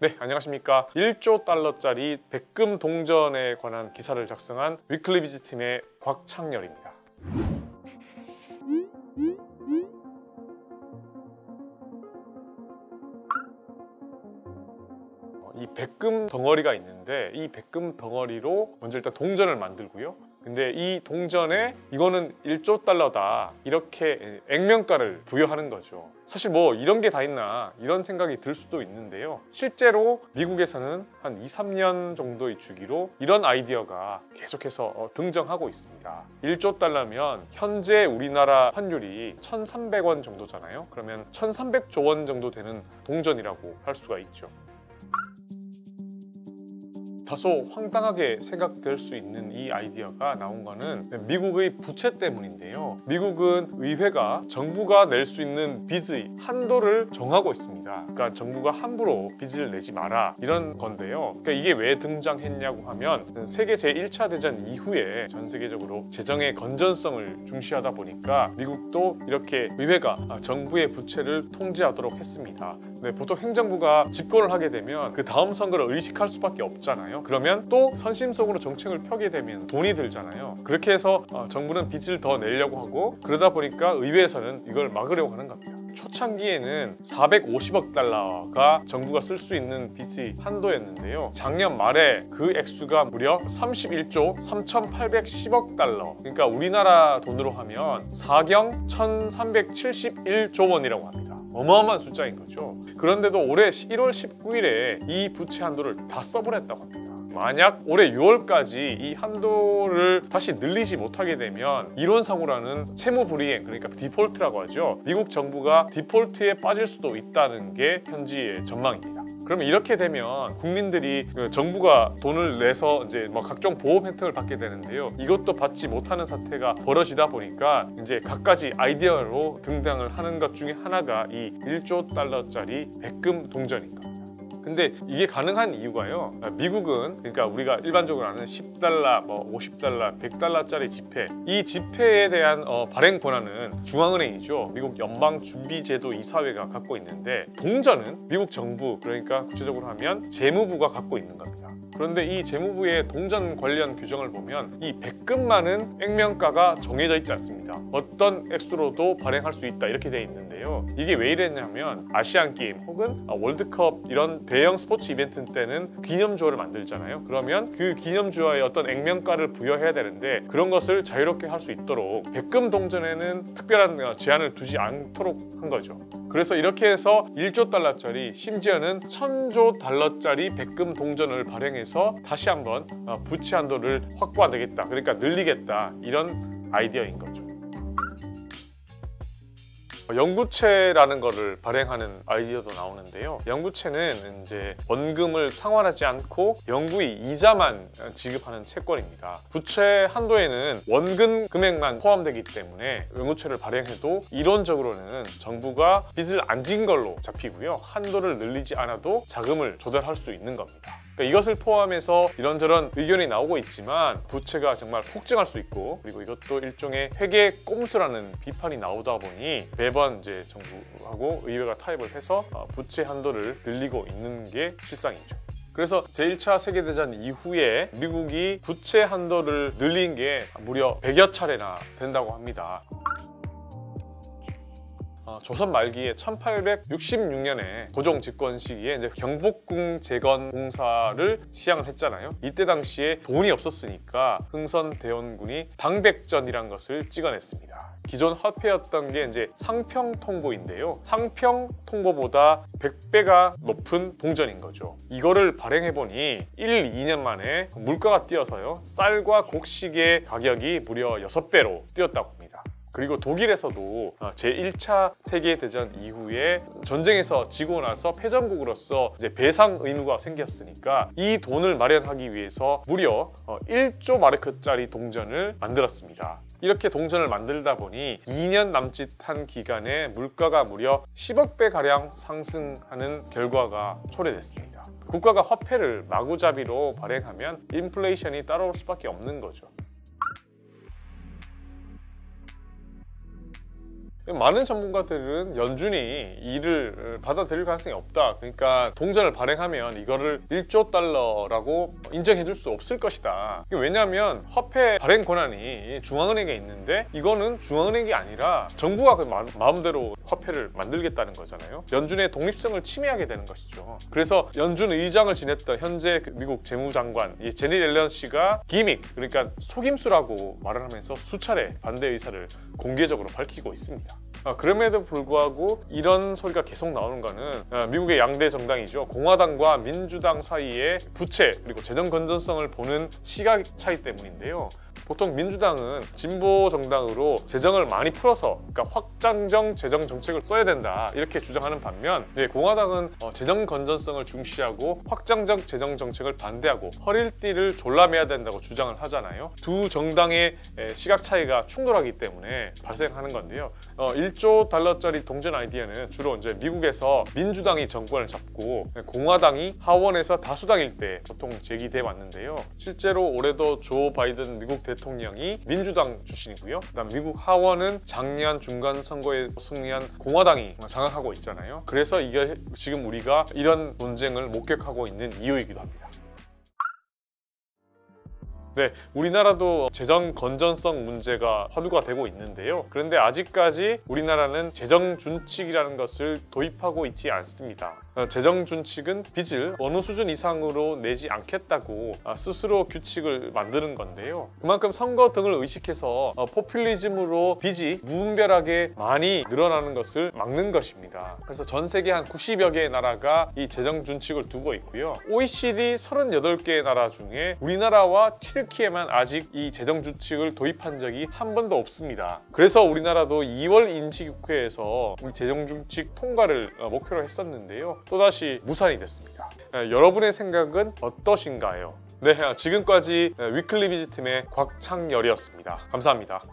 네, 안녕하십니까. 1조 달러짜리 백금 동전에 관한 기사를 작성한 위클리 비즈팀의 곽창렬입니다. 이 백금 덩어리가 있는데 이 백금 덩어리로 먼저 일단 동전을 만들고요. 근데 이 동전에 이거는 1조 달러다 이렇게 액면가를 부여하는 거죠. 사실 뭐 이런 게 다 있나 이런 생각이 들 수도 있는데요. 실제로 미국에서는 한 2-3년 정도의 주기로 이런 아이디어가 계속해서 등장하고 있습니다. 1조 달러면 현재 우리나라 환율이 1,300원 정도잖아요. 그러면 1,300조 원 정도 되는 동전이라고 할 수가 있죠. 다소 황당하게 생각될 수 있는 이 아이디어가 나온 거는 미국의 부채 때문인데요. 미국은 의회가 정부가 낼 수 있는 빚의 한도를 정하고 있습니다. 그러니까 정부가 함부로 빚을 내지 마라 이런 건데요. 그러니까 이게 왜 등장했냐고 하면 세계 제1차 대전 이후에 전 세계적으로 재정의 건전성을 중시하다 보니까 미국도 이렇게 의회가 정부의 부채를 통제하도록 했습니다. 보통 행정부가 집권을 하게 되면 그 다음 선거를 의식할 수밖에 없잖아요. 그러면 또 선심성으로 정책을 펴게 되면 돈이 들잖아요. 그렇게 해서 정부는 빚을 더 내려고 하고 그러다 보니까 의회에서는 이걸 막으려고 하는 겁니다. 초창기에는 450억 달러가 정부가 쓸 수 있는 빚의 한도였는데요. 작년 말에 그 액수가 무려 31조 3,810억 달러. 그러니까 우리나라 돈으로 하면 4경 1,371조 원이라고 합니다. 어마어마한 숫자인 거죠. 그런데도 올해 1월 19일에 이 부채 한도를 다 써버렸다고 합니다. 만약 올해 6월까지 이 한도를 다시 늘리지 못하게 되면 이론상으로는 채무불이행, 그러니까 디폴트라고 하죠. 미국 정부가 디폴트에 빠질 수도 있다는 게 현지의 전망입니다. 그러면 이렇게 되면 국민들이 정부가 돈을 내서 이제 각종 보험 혜택을 받게 되는데요. 이것도 받지 못하는 사태가 벌어지다 보니까 이제 갖가지 아이디어로 등장을 하는 것 중에 하나가 이 1조 달러짜리 백금 동전인 겁니다. 근데 이게 가능한 이유가요. 미국은 그러니까 우리가 일반적으로 아는 10달러, 50달러, 100달러짜리 지폐 이 지폐에 대한 발행 권한은 중앙은행이죠. 미국 연방준비제도 이사회가 갖고 있는데 동전은 미국 정부 그러니까 구체적으로 하면 재무부가 갖고 있는 겁니다. 그런데 이 재무부의 동전 관련 규정을 보면 이 백금만은 액면가가 정해져 있지 않습니다. 어떤 액수로도 발행할 수 있다 이렇게 돼 있는데요. 이게 왜 이랬냐면 아시안게임 혹은 월드컵 이런 대형 스포츠 이벤트 때는 기념주어를 만들잖아요. 그러면 그 기념주어에 어떤 액면가를 부여해야 되는데 그런 것을 자유롭게 할 수 있도록 백금 동전에는 특별한 제한을 두지 않도록 한 거죠. 그래서 이렇게 해서 1조 달러짜리 심지어는 1,000조 달러짜리 백금 동전을 발행해서 다시 한번 부채 한도를 확보하겠다. 그러니까 늘리겠다. 이런 아이디어인 거죠. 영구채라는 거를 발행하는 아이디어도 나오는데요. 영구채는 이제 원금을 상환하지 않고 영구의 이자만 지급하는 채권입니다. 부채 한도에는 원금 금액만 포함되기 때문에 영구채를 발행해도 이론적으로는 정부가 빚을 안 진 걸로 잡히고요. 한도를 늘리지 않아도 자금을 조달할 수 있는 겁니다. 그러니까 이것을 포함해서 이런저런 의견이 나오고 있지만 부채가 정말 폭증할 수 있고 그리고 이것도 일종의 회계 꼼수라는 비판이 나오다 보니 매번 이제 정부하고 의회가 타협을 해서 부채 한도를 늘리고 있는 게 실상이죠. 그래서 제1차 세계대전 이후에 미국이 부채 한도를 늘린 게 무려 100여 차례나 된다고 합니다. 조선 말기에 1866년에 고종 집권 시기에 이제 경복궁 재건 공사를 시행을 했잖아요. 이때 당시에 돈이 없었으니까 흥선대원군이 당백전이란 것을 찍어냈습니다. 기존 화폐였던 게 이제 상평통보인데요. 상평통보보다 100배가 높은 동전인 거죠. 이거를 발행해보니 1-2년 만에 물가가 뛰어서요. 쌀과 곡식의 가격이 무려 6배로 뛰었다고 합니다. 그리고 독일에서도 제1차 세계대전 이후에 전쟁에서 지고 나서 패전국으로서 이제 배상 의무가 생겼으니까 이 돈을 마련하기 위해서 무려 1조 마르크짜리 동전을 만들었습니다. 이렇게 동전을 만들다 보니 2년 남짓한 기간에 물가가 무려 10억 배가량 상승하는 결과가 초래됐습니다. 국가가 화폐를 마구잡이로 발행하면 인플레이션이 따라올 수밖에 없는 거죠. 많은 전문가들은 연준이 이를 받아들일 가능성이 없다. 그러니까 동전을 발행하면 이거를 1조 달러라고 인정해 줄 수 없을 것이다. 왜냐하면 화폐 발행 권한이 중앙은행에 있는데 이거는 중앙은행이 아니라 정부가 그 마음대로 화폐를 만들겠다는 거잖아요. 연준의 독립성을 침해하게 되는 것이죠. 그래서 연준 의장을 지냈던 현재 미국 재무장관 제닛 옐런 씨가 기믹, 그러니까 속임수라고 말을 하면서 수차례 반대 의사를 공개적으로 밝히고 있습니다. 그럼에도 불구하고 이런 소리가 계속 나오는 거는 미국의 양대 정당이죠. 공화당과 민주당 사이의 부채 그리고 재정 건전성을 보는 시각 차이 때문인데요. 보통 민주당은 진보 정당으로 재정을 많이 풀어서 그러니까 확장적 재정 정책을 써야 된다 이렇게 주장하는 반면 공화당은 재정 건전성을 중시하고 확장적 재정 정책을 반대하고 허리띠를 졸라매야 된다고 주장을 하잖아요. 두 정당의 시각 차이가 충돌하기 때문에 발생하는 건데요. 1조 달러짜리 동전 아이디어는 주로 이제 미국에서 민주당이 정권을 잡고 공화당이 하원에서 다수당일 때 보통 제기돼 왔는데요. 실제로 올해도 조 바이든 미국 대통령이 민주당 출신이고요. 그다음 미국 하원은 작년 중간 선거에 승리한 공화당이 장악하고 있잖아요. 그래서 이게 지금 우리가 이런 논쟁을 목격하고 있는 이유이기도 합니다. 네, 우리나라도 재정 건전성 문제가 화두가 되고 있는데요. 그런데 아직까지 우리나라는 재정 준칙이라는 것을 도입하고 있지 않습니다. 재정 준칙은 빚을 어느 수준 이상으로 내지 않겠다고 스스로 규칙을 만드는 건데요. 그만큼 선거 등을 의식해서 포퓰리즘으로 빚이 무분별하게 많이 늘어나는 것을 막는 것입니다. 그래서 전 세계 한 90여 개의 나라가 이 재정 준칙을 두고 있고요. OECD 38개의 나라 중에 우리나라와 튀르키예만 아직 이 재정 준칙을 도입한 적이 한 번도 없습니다. 그래서 우리나라도 2월 임시국회에서 우리 재정 준칙 통과를 목표로 했었는데요. 또다시 무산이 됐습니다. 여러분의 생각은 어떠신가요? 네, 지금까지 위클리 비즈팀의 곽창열이었습니다. 감사합니다.